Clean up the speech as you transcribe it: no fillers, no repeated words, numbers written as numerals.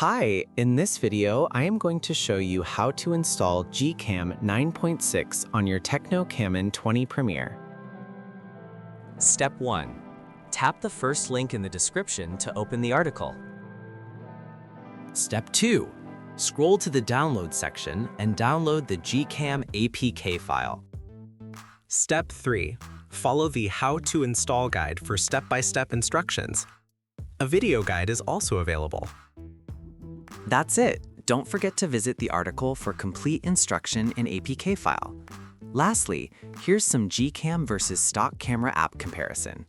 Hi, in this video, I am going to show you how to install GCam 9.6 on your Tecno Camon 20 Premier. Step 1. Tap the first link in the description to open the article. Step 2. Scroll to the download section and download the GCam APK file. Step 3. Follow the How to Install guide for step-by-step instructions. A video guide is also available. That's it. Don't forget to visit the article for complete instruction in APK file. Lastly, here's some GCam versus stock camera app comparison.